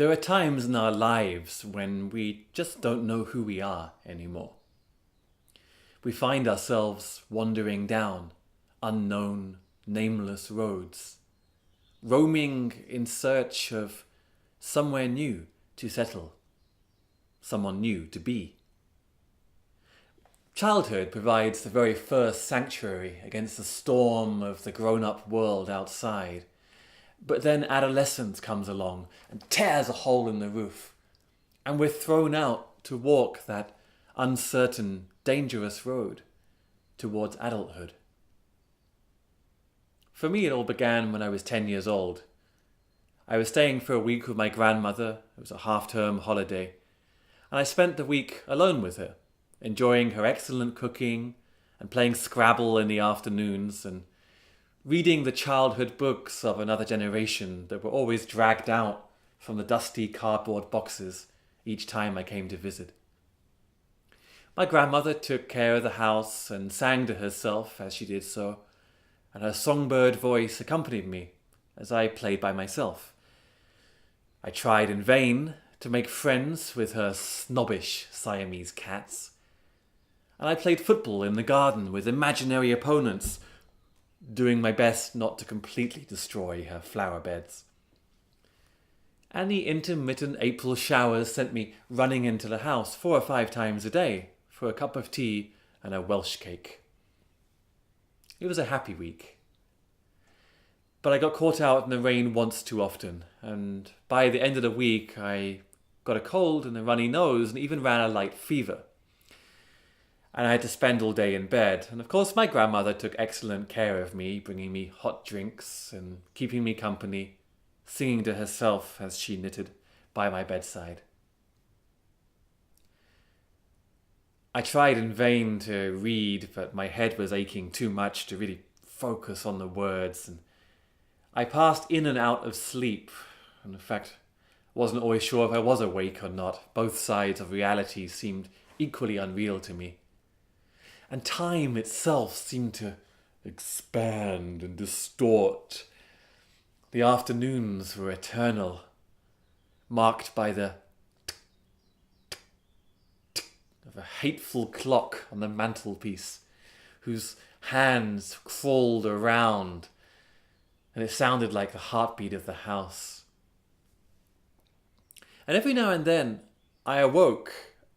There are times in our lives when we just don't know who we are anymore. We find ourselves wandering down unknown, nameless roads, roaming in search of somewhere new to settle, someone new to be. Childhood provides the very first sanctuary against the storm of the grown-up world outside. But then adolescence comes along and tears a hole in the roof, and we're thrown out to walk that uncertain, dangerous road towards adulthood. For me, it all began when I was 10 years old. I was staying for a week with my grandmother. It was a half-term holiday, and I spent the week alone with her, enjoying her excellent cooking and playing Scrabble in the afternoons and reading the childhood books of another generation that were always dragged out from the dusty cardboard boxes each time I came to visit. My grandmother took care of the house and sang to herself as she did so, and her songbird voice accompanied me as I played by myself. I tried in vain to make friends with her snobbish Siamese cats, and I played football in the garden with imaginary opponents, doing my best not to completely destroy her flower beds. And the intermittent April showers sent me running into the house 4 or 5 times a day for a cup of tea and a Welsh cake. It was a happy week. But I got caught out in the rain once too often, and by the end of the week I got a cold and a runny nose and even ran a light fever. And I had to spend all day in bed. And of course my grandmother took excellent care of me, bringing me hot drinks and keeping me company, singing to herself as she knitted by my bedside. I tried in vain to read, but my head was aching too much to really focus on the words. And I passed in and out of sleep. And in fact, wasn't always sure if I was awake or not. Both sides of reality seemed equally unreal to me. And time itself seemed to expand and distort. The afternoons were eternal, marked by the tick of a hateful clock on the mantelpiece, whose hands crawled around, and it sounded like the heartbeat of the house. And every now and then, I awoke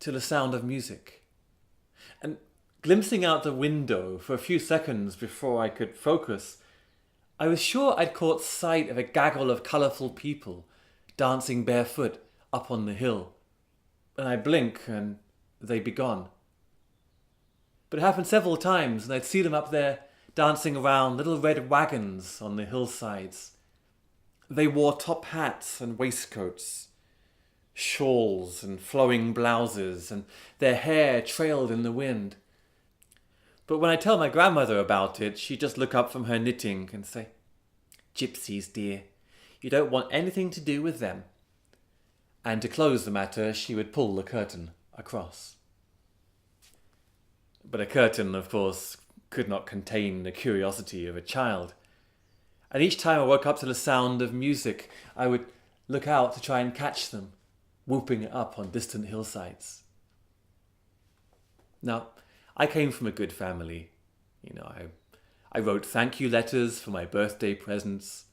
to the sound of music. And glimpsing out the window for a few seconds before I could focus, I was sure I'd caught sight of a gaggle of colourful people dancing barefoot up on the hill. And I blink and they'd be gone. But it happened several times, and I'd see them up there dancing around little red wagons on the hillsides. They wore top hats and waistcoats, shawls and flowing blouses, and their hair trailed in the wind. But when I tell my grandmother about it, she'd just look up from her knitting and say, "Gypsies, dear, you don't want anything to do with them." And to close the matter, she would pull the curtain across. But a curtain, of course, could not contain the curiosity of a child. And each time I woke up to the sound of music, I would look out to try and catch them, whooping up on distant hillsides. Now, I came from a good family. I wrote thank you letters for my birthday presents.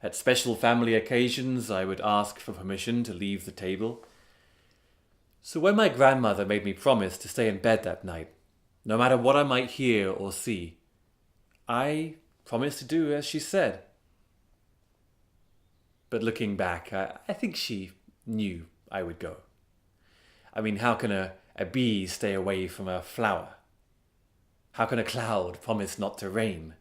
At special family occasions, I would ask for permission to leave the table. So when my grandmother made me promise to stay in bed that night, no matter what I might hear or see, I promised to do as she said. But looking back, I think she knew I would go. I mean, how can a bee stay away from a flower? How can a cloud promise not to rain?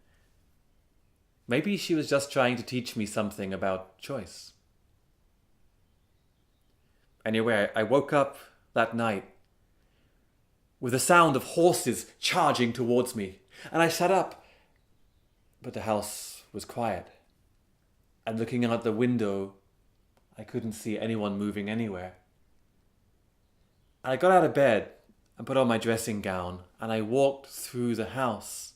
Maybe she was just trying to teach me something about choice. Anyway, I woke up that night with the sound of horses charging towards me, and I sat up. But the house was quiet, and looking out the window, I couldn't see anyone moving anywhere. I got out of bed and put on my dressing gown, and I walked through the house.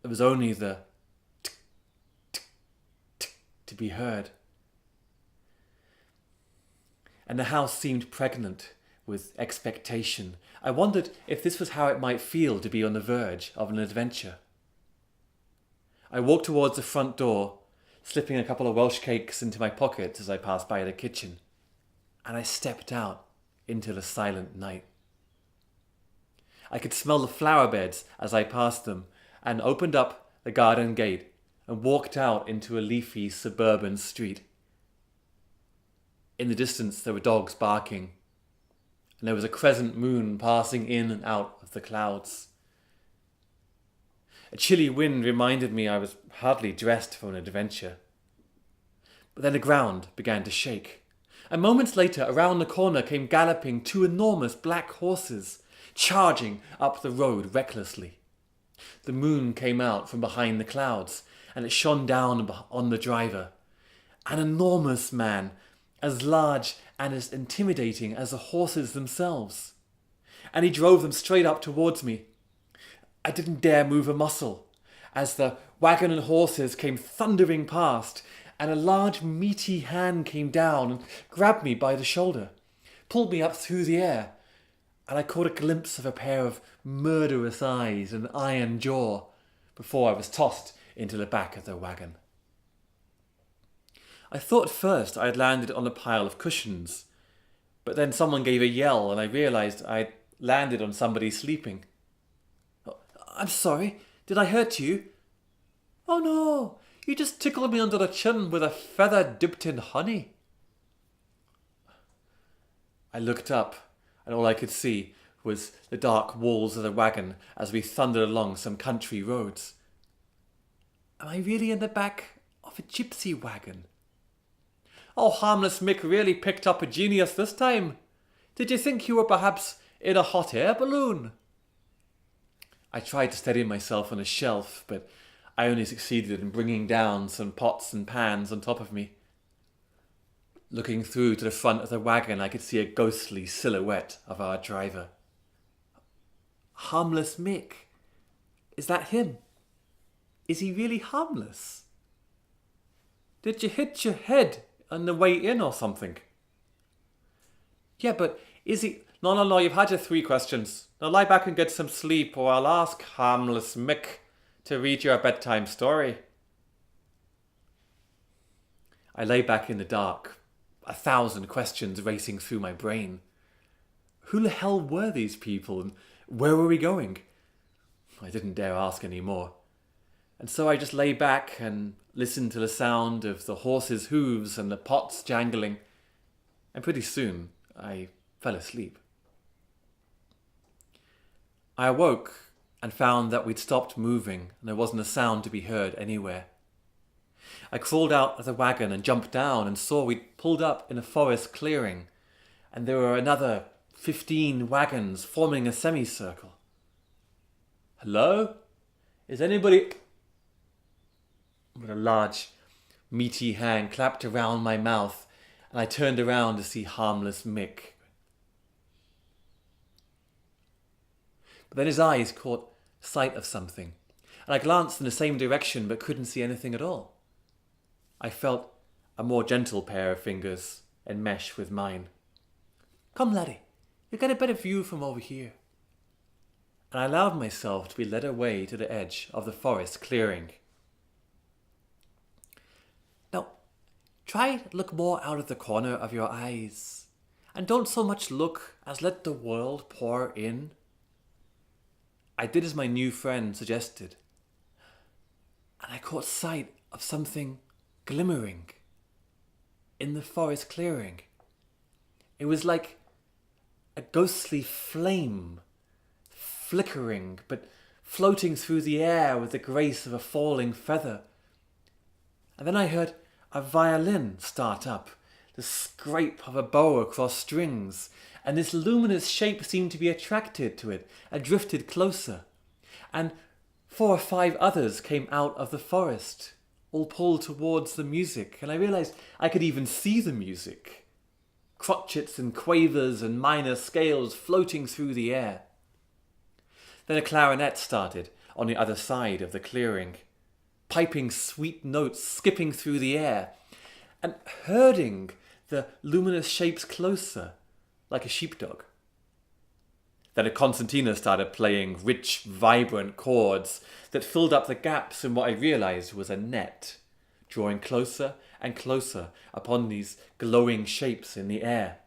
There was only the tick, tick, tick to be heard. and the house seemed pregnant with expectation. I wondered if this was how it might feel to be on the verge of an adventure. I walked towards the front door, slipping a couple of Welsh cakes into my pocket as I passed by the kitchen, and I stepped out into the silent night. I could smell the flower beds as I passed them, and opened up the garden gate and walked out into a leafy suburban street. In the distance there were dogs barking, and there was a crescent moon passing in and out of the clouds. A chilly wind reminded me I was hardly dressed for an adventure. But then the ground began to shake, and moments later around the corner came galloping 2 enormous black horses, charging up the road recklessly. The moon came out from behind the clouds, and it shone down on the driver, an enormous man, as large and as intimidating as the horses themselves. And he drove them straight up towards me. I didn't dare move a muscle as the wagon and horses came thundering past, and a large meaty hand came down and grabbed me by the shoulder, pulled me up through the air, and I caught a glimpse of a pair of murderous eyes and iron jaw before I was tossed into the back of the wagon. I thought at first I had landed on a pile of cushions, but then someone gave a yell and I realised I had landed on somebody sleeping. "Oh, I'm sorry, did I hurt you?" "Oh no, you just tickled me under the chin with a feather dipped in honey." I looked up, and all I could see was the dark walls of the wagon as we thundered along some country roads. Am I really in the back of a gypsy wagon? Oh, harmless Mick really picked up a genius this time. Did you think you were perhaps in a hot air balloon? I tried to steady myself on a shelf, but I only succeeded in bringing down some pots and pans on top of me. Looking through to the front of the wagon, I could see a ghostly silhouette of our driver. Harmless Mick. Is that him? Is he really harmless? Did you hit your head on the way in or something? Yeah, but is he... No, you've had your 3 questions. Now lie back and get some sleep, or I'll ask harmless Mick to read you a bedtime story. I lay back in the dark, 1,000 questions racing through my brain. Who the hell were these people, and where were we going? I didn't dare ask any more. And so I just lay back and listened to the sound of the horses' hooves and the pots jangling, and pretty soon I fell asleep. I awoke and found that we'd stopped moving and there wasn't a sound to be heard anywhere. I crawled out of the wagon and jumped down and saw we'd pulled up in a forest clearing, and there were another 15 wagons forming a semicircle. Hello? Is anybody... With a large, meaty hand clapped around my mouth, and I turned around to see harmless Mick. But then his eyes caught sight of something, and I glanced in the same direction but couldn't see anything at all. I felt a more gentle pair of fingers enmesh with mine. Come, laddie, you'll get a better view from over here. And I allowed myself to be led away to the edge of the forest clearing. Now, try to look more out of the corner of your eyes, and don't so much look as let the world pour in. I did as my new friend suggested, and I caught sight of something glimmering in the forest clearing. It was like a ghostly flame, flickering but floating through the air with the grace of a falling feather. And then I heard a violin start up, the scrape of a bow across strings, and this luminous shape seemed to be attracted to it and drifted closer. And 4 or 5 others came out of the forest, all pulled towards the music, and I realized I could even see the music. Crotchets and quavers and minor scales floating through the air. Then a clarinet started on the other side of the clearing, piping sweet notes skipping through the air, and herding the luminous shapes closer, like a sheepdog. Then a concertina started playing rich, vibrant chords that filled up the gaps in what I realized was a net, drawing closer and closer upon these glowing shapes in the air.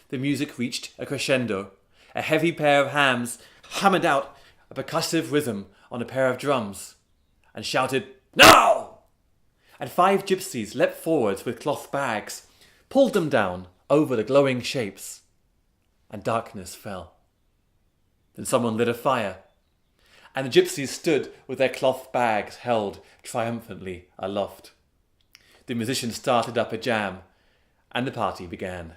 The music reached a crescendo. A heavy pair of hands hammered out a percussive rhythm on a pair of drums and shouted, "Now!" And 5 gypsies leapt forwards with cloth bags, pulled them down over the glowing shapes, and darkness fell. Then someone lit a fire, and the gypsies stood with their cloth bags held triumphantly aloft. The musicians started up a jam, and the party began,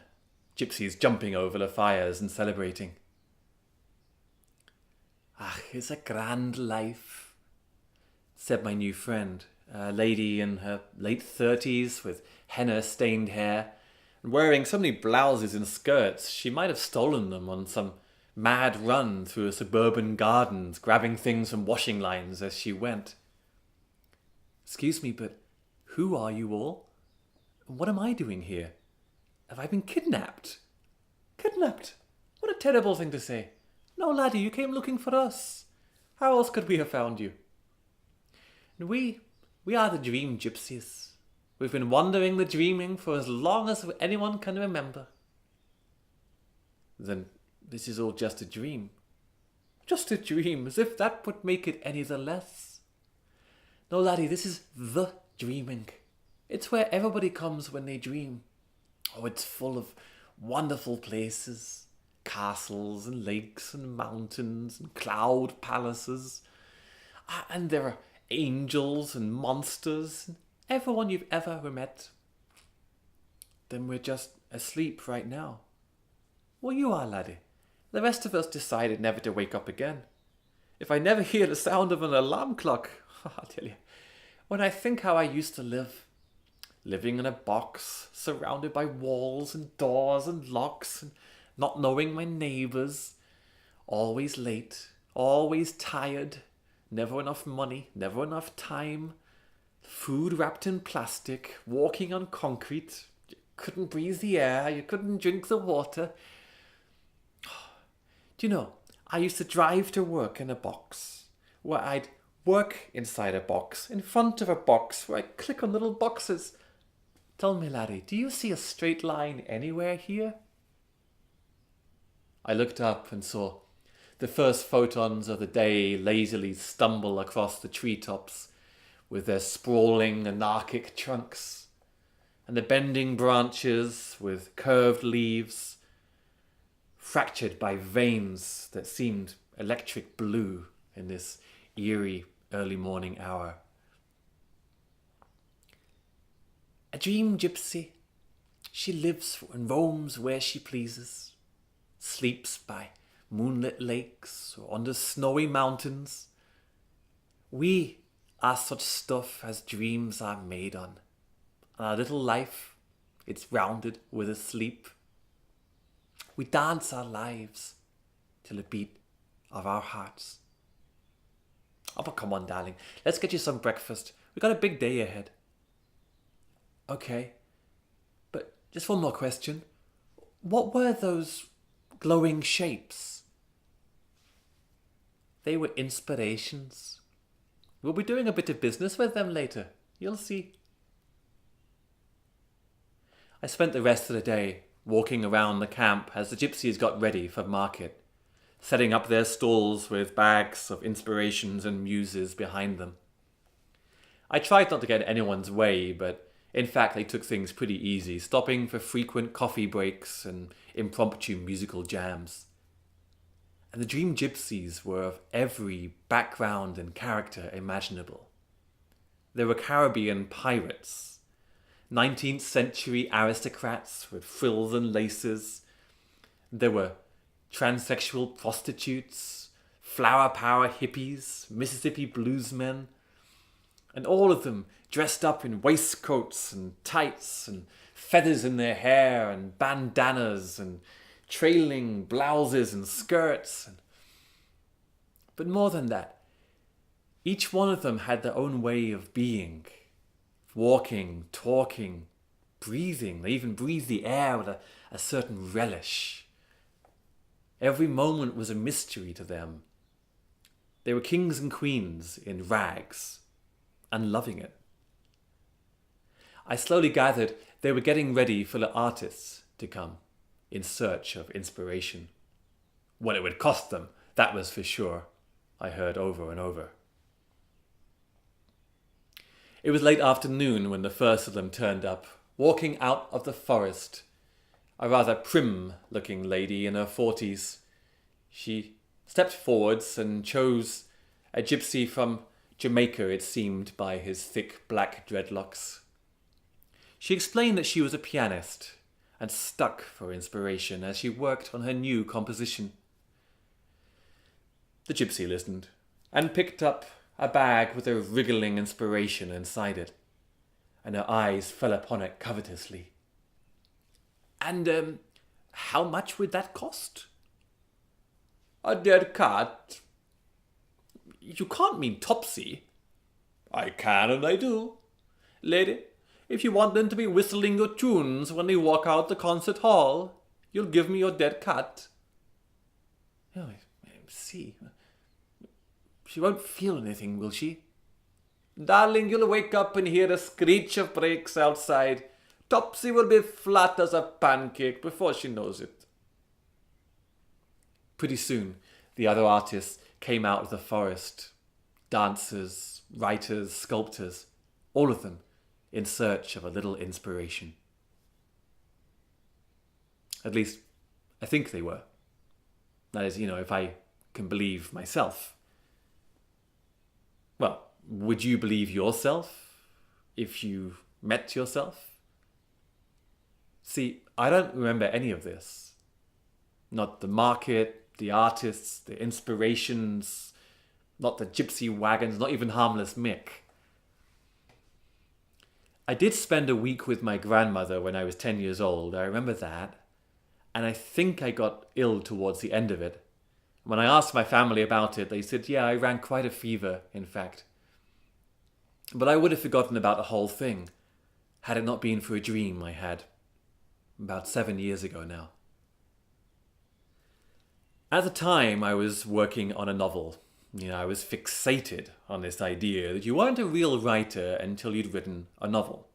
gypsies jumping over the fires and celebrating. "Ach, it's a grand life," said my new friend, a lady in her late 30s with henna-stained hair, and wearing so many blouses and skirts she might have stolen them on some mad run through suburban gardens, grabbing things from washing lines as she went. "Excuse me, but who are you all? What am I doing here? Have I been kidnapped?" "Kidnapped? What a terrible thing to say. No, laddie, you came looking for us. How else could we have found you?" We are the dream gypsies. We've been wandering the dreaming for as long as anyone can remember." "Then this is all just a dream?" "Just a dream, as if that would make it any the less. No, laddie, this is the dreaming. It's where everybody comes when they dream. Oh, it's full of wonderful places, castles and lakes and mountains and cloud palaces. And there are angels and monsters and everyone you've ever met." "Then we're just asleep right now." "Well, you are, laddie. The rest of us decided never to wake up again. If I never hear the sound of an alarm clock, I'll tell you, when I think how I used to live, living in a box, surrounded by walls and doors and locks, and not knowing my neighbours, always late, always tired, never enough money, never enough time, food wrapped in plastic, walking on concrete, you couldn't breathe the air, you couldn't drink the water. Do you know, I used to drive to work in a box, where I'd work inside a box, in front of a box, where I'd click on little boxes. Tell me, laddie, do you see a straight line anywhere here?" I looked up and saw the first photons of the day lazily stumble across the treetops with their sprawling anarchic trunks, and the bending branches with curved leaves, fractured by veins that seemed electric blue in this eerie early morning hour. A dream gypsy. She lives and roams where she pleases, sleeps by moonlit lakes or under snowy mountains. We are such stuff as dreams are made on. And our little life, it's rounded with a sleep. We dance our lives to the beat of our hearts. Oh, but come on, darling. Let's get you some breakfast. We've got a big day ahead. Okay. But just one more question. What were those glowing shapes? They were inspirations. We'll be doing a bit of business with them later. You'll see. I spent the rest of the day walking around the camp as the gypsies got ready for market, setting up their stalls with bags of inspirations and muses behind them. I tried not to get in anyone's way, but in fact they took things pretty easy, stopping for frequent coffee breaks and impromptu musical jams. And the dream gypsies were of every background and character imaginable. There were Caribbean pirates, 19th century aristocrats with frills and laces. There were transsexual prostitutes, flower power hippies, Mississippi bluesmen, and all of them dressed up in waistcoats and tights and feathers in their hair and bandanas and trailing blouses and skirts. But more than that, each one of them had their own way of being, walking, talking, breathing. They even breathed the air with a certain relish. Every moment was a mystery to them. They were kings and queens in rags and loving it. I slowly gathered they were getting ready for the artists to come in search of inspiration. What it would cost them, that was for sure, I heard over and over. It was late afternoon when the first of them turned up, walking out of the forest. A rather prim-looking lady in her 40s. She stepped forwards and chose a gypsy from Jamaica, it seemed, by his thick black dreadlocks. She explained that she was a pianist and stuck for inspiration as she worked on her new composition. The gypsy listened and picked up a bag with a wriggling inspiration inside it, and her eyes fell upon it covetously. And how much would that cost? A dead cat. You can't mean Topsy. I can and I do. Lady, if you want them to be whistling your tunes when they walk out the concert hall, you'll give me your dead cat. Oh, I see. She won't feel anything, will she? Darling, you'll wake up and hear a screech of brakes outside. Topsy will be flat as a pancake before she knows it. Pretty soon, the other artists came out of the forest. Dancers, writers, sculptors, all of them in search of a little inspiration. At least, I think they were. That is, if I can believe myself. Well, would you believe yourself if you met yourself? See, I don't remember any of this. Not the market, the artists, the inspirations, not the gypsy wagons, not even harmless Mick. I did spend a week with my grandmother when I was 10 years old, I remember that, and I think I got ill towards the end of it. When I asked my family about it, they said, yeah, I ran quite a fever, in fact. But I would have forgotten about the whole thing, had it not been for a dream I had about 7 years ago now. At the time, I was working on a novel. I was fixated on this idea that you weren't a real writer until you'd written a novel.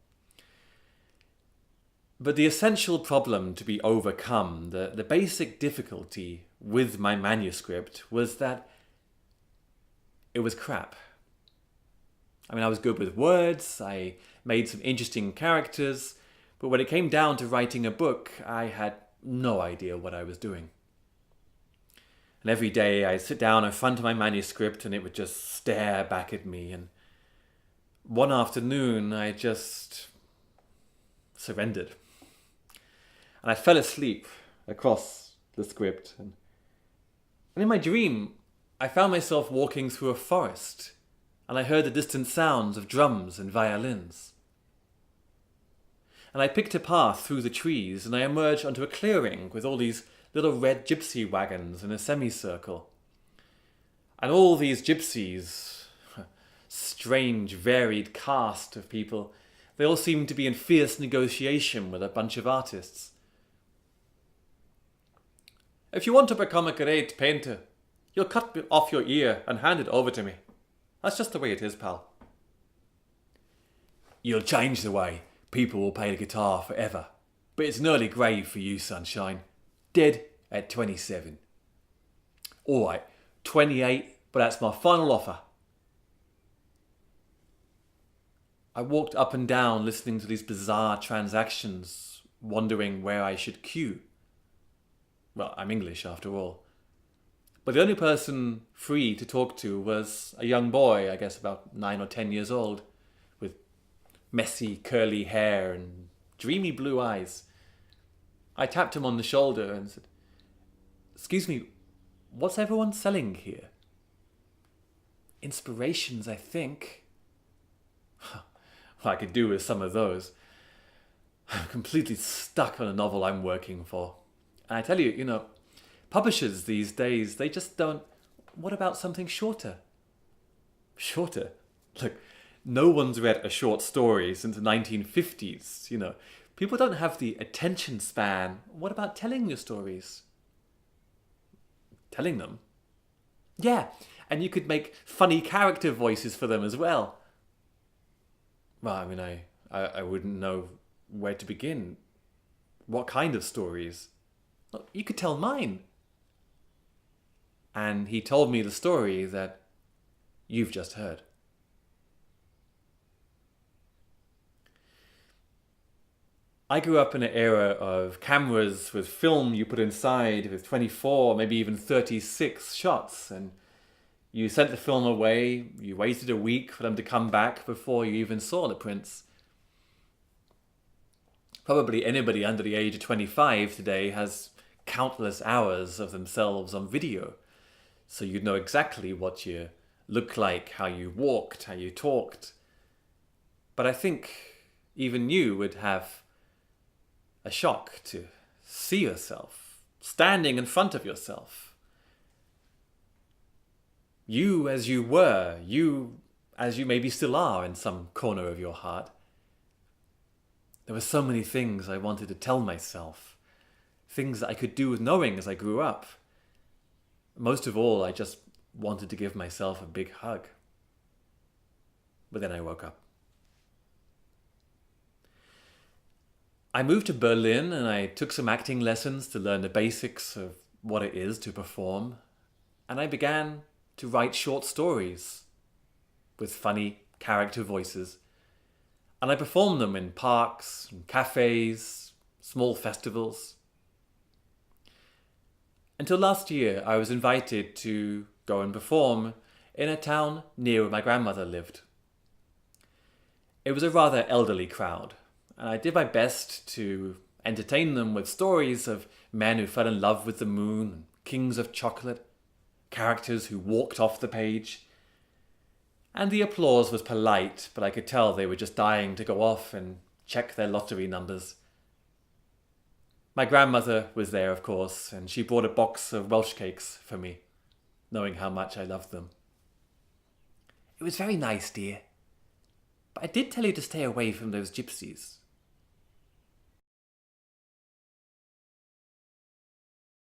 But the essential problem to be overcome, the basic difficulty with my manuscript was that it was crap. I was good with words, I made some interesting characters, but when it came down to writing a book, I had no idea what I was doing. And every day I'd sit down in front of my manuscript and it would just stare back at me. And one afternoon I just surrendered. And I fell asleep across the script. And in my dream, I found myself walking through a forest. And I heard the distant sounds of drums and violins. And I picked a path through the trees and I emerged onto a clearing with all these little red gypsy wagons in a semicircle. And all these gypsies, strange, varied cast of people, they all seemed to be in fierce negotiation with a bunch of artists. If you want to become a great painter, you'll cut off your ear and hand it over to me. That's just the way it is, pal. You'll change the way people will play the guitar forever, but it's an early grave for you, sunshine. Dead at 27. All right, 28, but that's my final offer. I walked up and down listening to these bizarre transactions, wondering where I should cue. Well, I'm English after all. But the only person free to talk to was a young boy, I guess about 9 or 10 years old, with messy curly hair and dreamy blue eyes. I tapped him on the shoulder and said, "Excuse me, what's everyone selling here?" "Inspirations, I think." Well, I could do with some of those. I'm completely stuck on a novel I'm working for. And I tell you, publishers these days, they just don't... What about something shorter? Shorter? Look, no one's read a short story since the 1950s, People don't have the attention span. What about telling your stories? Telling them? Yeah, and you could make funny character voices for them as well. Well, I mean, I wouldn't know where to begin. What kind of stories? Well, you could tell mine. And he told me the story that you've just heard. I grew up in an era of cameras with film you put inside with 24, maybe even 36 shots, and you sent the film away, you waited a week for them to come back before you even saw the prints. Probably anybody under the age of 25 today has countless hours of themselves on video, so you'd know exactly what you looked like, how you walked, how you talked. But I think even you would have a shock to see yourself standing in front of yourself. You as you were, you as you maybe still are in some corner of your heart. There were so many things I wanted to tell myself, things that I could do with knowing as I grew up. Most of all, I just wanted to give myself a big hug. But then I woke up. I moved to Berlin and I took some acting lessons to learn the basics of what it is to perform. And I began to write short stories with funny character voices. And I performed them in parks, and cafes, small festivals. Until last year, I was invited to go and perform in a town near where my grandmother lived. It was a rather elderly crowd, and I did my best to entertain them with stories of men who fell in love with the moon, kings of chocolate, characters who walked off the page. And the applause was polite, but I could tell they were just dying to go off and check their lottery numbers. My grandmother was there, of course, and she brought a box of Welsh cakes for me, knowing how much I loved them. It was very nice, dear. But I did tell you to stay away from those gypsies.